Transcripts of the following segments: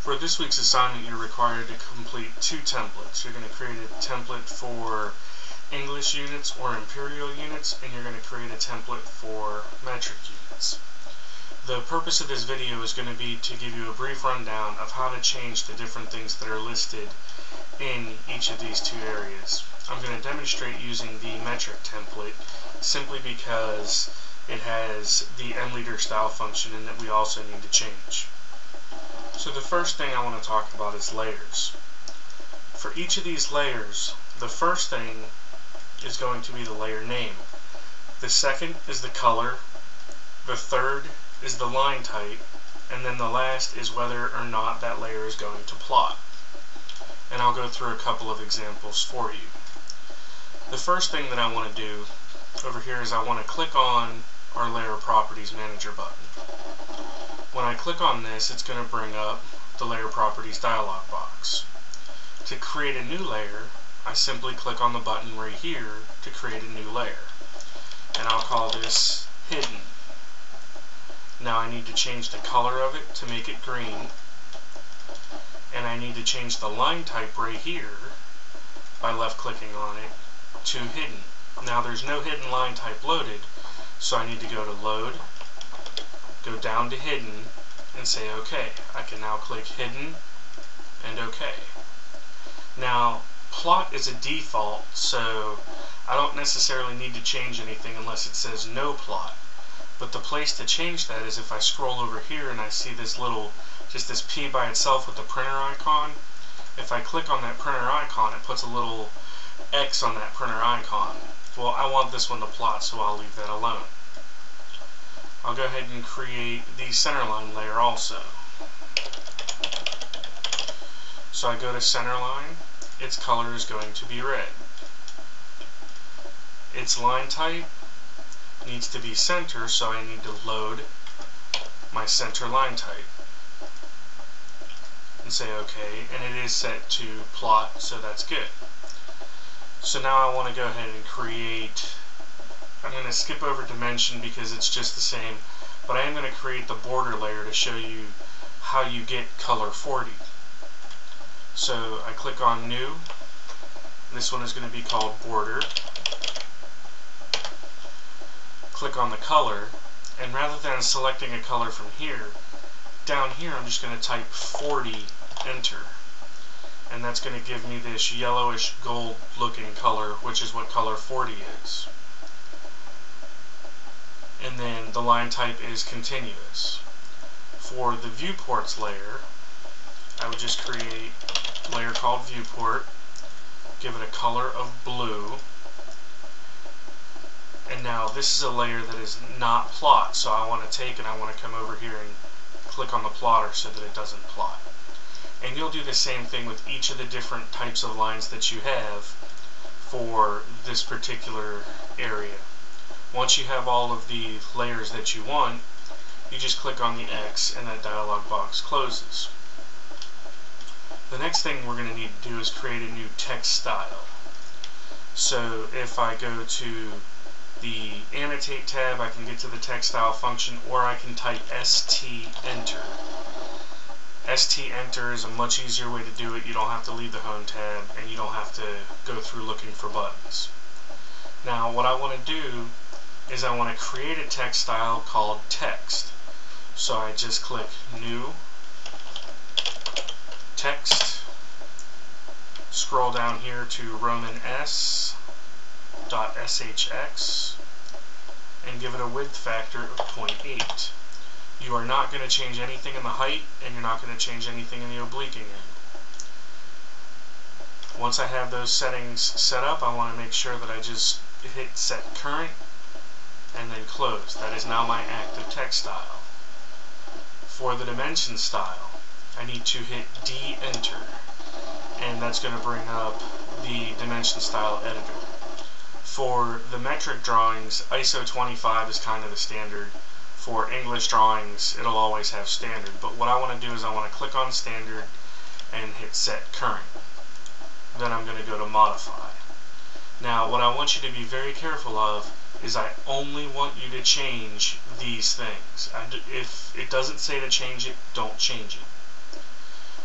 For this week's assignment, you're required to complete 2 templates. You're going to create a template for English units or imperial units, and you're going to create a template for metric units. The purpose of this video is going to be to give you a brief rundown of how to change the different things that are listed in each of these 2 areas. I'm going to demonstrate using the metric template simply because it has the mleader style function and that we also need to change. So the first thing I want to talk about is layers. For each of these layers, the first thing is going to be the layer name. The second is the color. The third is the line type. And then the last is whether or not that layer is going to plot. And I'll go through a couple of examples for you. The first thing that I want to do over here is I want to click on our Layer Properties Manager button. When I click on this, it's going to bring up the Layer Properties dialog box. To create a new layer, I simply click on the button right here to create a new layer. And I'll call this Hidden. Now I need to change the color of it to make it green. And I need to change the line type right here by left clicking on it to Hidden. Now there's no hidden line type loaded, so I need to go to Load, go down to Hidden, and say OK. I can now click Hidden and OK. Now plot is a default, so I don't necessarily need to change anything unless it says no plot. But the place to change that is if I scroll over here and I see this little, just this P by itself with the printer icon. If I click on that printer icon, it puts a little X on that printer icon. Well, I want this one to plot, so I'll leave that alone. I'll go ahead and create the centerline layer also. So I go to centerline, its color is going to be red. Its line type needs to be center, so I need to load my center line type. And say OK, and it is set to plot, so that's good. So now I want to go ahead and create, I'm going to skip over dimension because it's just the same, but I am going to create the border layer to show you how you get color 40. So I click on New. This one is going to be called Border. Click on the color, and rather than selecting a color from here, down here I'm just going to type 40, enter. And that's going to give me this yellowish gold looking color, which is what color 40 is. And then the line type is continuous. For the viewports layer, I would just create a layer called viewport, give it a color of blue, and now this is a layer that is not plot, so I want to take and I want to come over here and click on the plotter so that it doesn't plot. And you'll do the same thing with each of the different types of lines that you have for this particular area. Once you have all of the layers that you want, you just click on the X and that dialog box closes. The next thing we're going to need to do is create a new text style. So if I go to the Annotate tab, I can get to the text style function, or I can type ST enter. ST enter is a much easier way to do it. You don't have to leave the home tab and you don't have to go through looking for buttons. Now what I want to do is I want to create a text style called text. So I just click New, Text, scroll down here to Roman S.SHX and give it a width factor of 0.8. You are not going to change anything in the height, and you're not going to change anything in the obliquing angle. Once I have those settings set up, I want to make sure that I just hit Set Current and then Close. That is now my active text style. For the dimension style, I need to hit D-Enter, and that's going to bring up the dimension style editor. For the metric drawings, ISO 25 is kind of the standard. For English drawings, it'll always have standard, but what I want to do is I want to click on standard and hit Set Current. Then I'm going to go to Modify. Now what I want you to be very careful of is I only want you to change these things. If it doesn't say to change it, don't change it.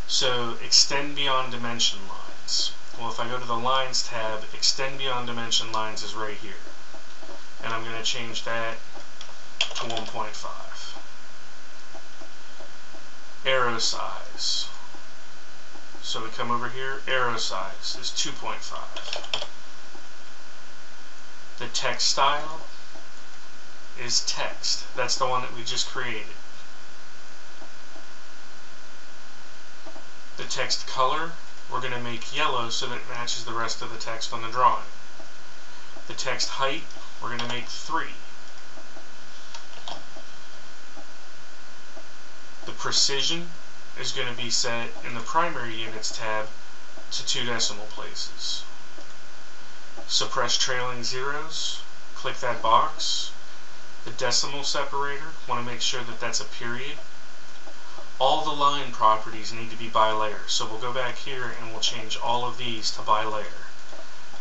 So extend beyond dimension lines. Well, if I go to the Lines tab, extend beyond dimension lines is right here. And I'm going to change that to 1.5. Arrow size. So we come over here, arrow size is 2.5. The text style is text. That's the one that we just created. The text color, we're going to make yellow so that it matches the rest of the text on the drawing. The text height, we're going to make 3. The precision is going to be set in the primary units tab to 2 decimal places. Suppress trailing zeros, click that box. The decimal separator, want to make sure that that's a period. All the line properties need to be by layer, so we'll go back here and we'll change all of these to by layer.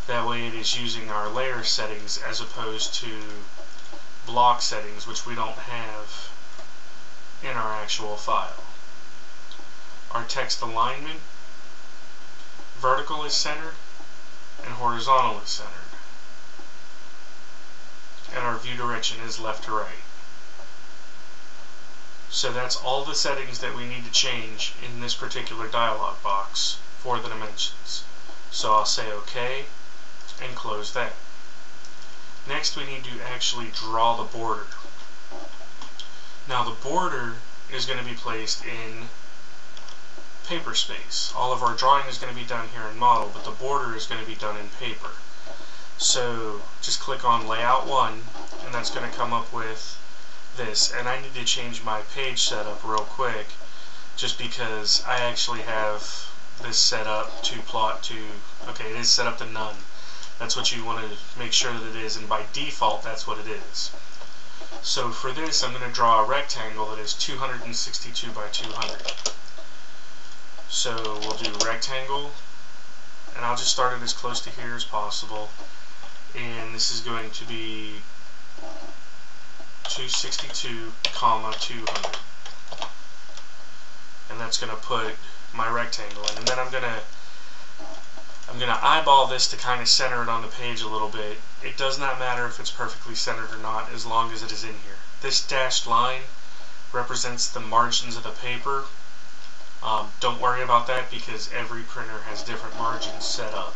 That way it is using our layer settings as opposed to block settings, which we don't have in our actual file. Our text alignment, vertical is centered and horizontal is centered. And our view direction is left to right. So that's all the settings that we need to change in this particular dialog box for the dimensions. So I'll say OK and close that. Next we need to actually draw the border. Now the border is going to be placed in paper space. All of our drawing is going to be done here in model, but the border is going to be done in paper. So just click on Layout 1 and that's going to come up with this. And I need to change my page setup real quick just because I actually have this set up to plot to, okay, it is set up to none. That's what you want to make sure that it is, and by default that's what it is. So for this I'm going to draw a rectangle that is 262 by 200. So we'll do rectangle, and I'll just start it as close to here as possible, and this is going to be 262, 200, and that's going to put my rectangle in. And then I'm gonna eyeball this to kind of center it on the page a little bit. It does not matter if it's perfectly centered or not as long as it is in here. This dashed line represents the margins of the paper. Don't worry about that because every printer has different margins set up.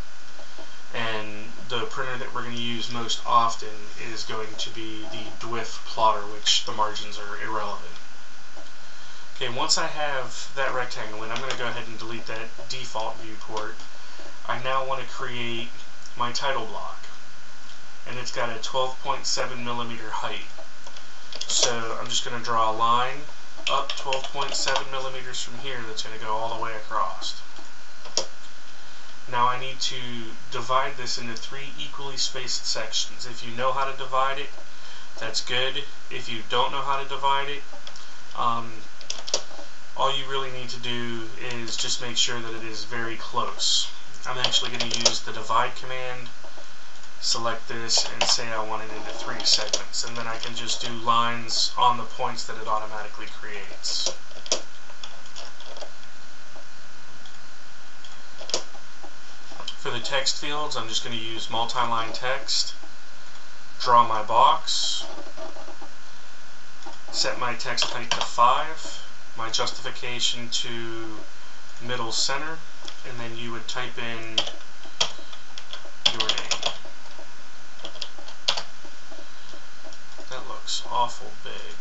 And the printer that we're going to use most often is going to be the DWF plotter, which the margins are irrelevant. Okay, once I have that rectangle in, I'm going to go ahead and delete that default viewport. I now want to create my title block, and it's got a 12.7 millimeter height. So I'm just going to draw a line up 12.7 millimeters from here that's going to go all the way across. Now I need to divide this into 3 equally spaced sections. If you know how to divide it, that's good. If you don't know how to divide it, all you really need to do is just make sure that it is very close. I'm actually going to use the divide command, select this, and say I want it into 3 segments, and then I can just do lines on the points that it automatically creates. For the text fields, I'm just going to use multi-line text, draw my box, set my text height to 5, my justification to middle center, and then you would type in your name. That looks awful big.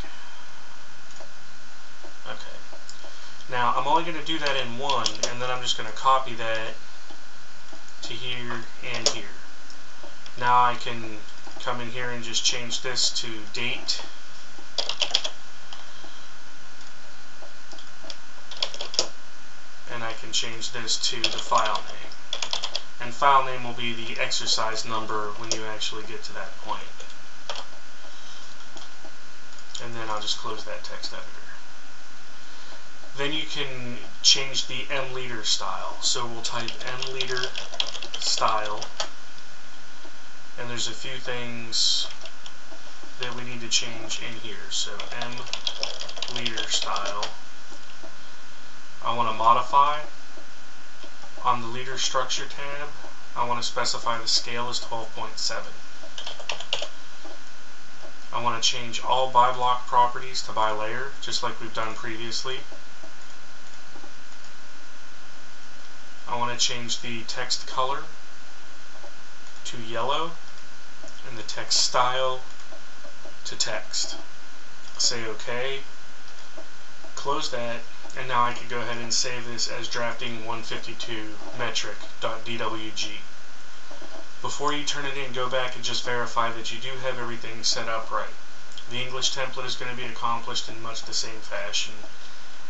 Okay. Now I'm only going to do that in one, and then I'm just going to copy that to here and here. Now I can come in here and just change this to date. And I can change this to the file name. And file name will be the exercise number when you actually get to that point. And then I'll just close that text editor. Then you can change the M-liter style. So we'll type M-liter style. And there's a few things that we need to change in here. So M-liter style. I want to modify. On the leader structure tab, I want to specify the scale as 12.7. I want to change all by block properties to by layer, just like we've done previously. I want to change the text color to yellow and the text style to text. Say OK, close that, and now I can go ahead and save this as drafting 152 metric.dwg. Before you turn it in, go back and just verify that you do have everything set up right. The English template is going to be accomplished in much the same fashion,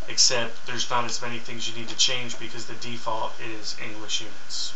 except there's not as many things you need to change because the default is English units.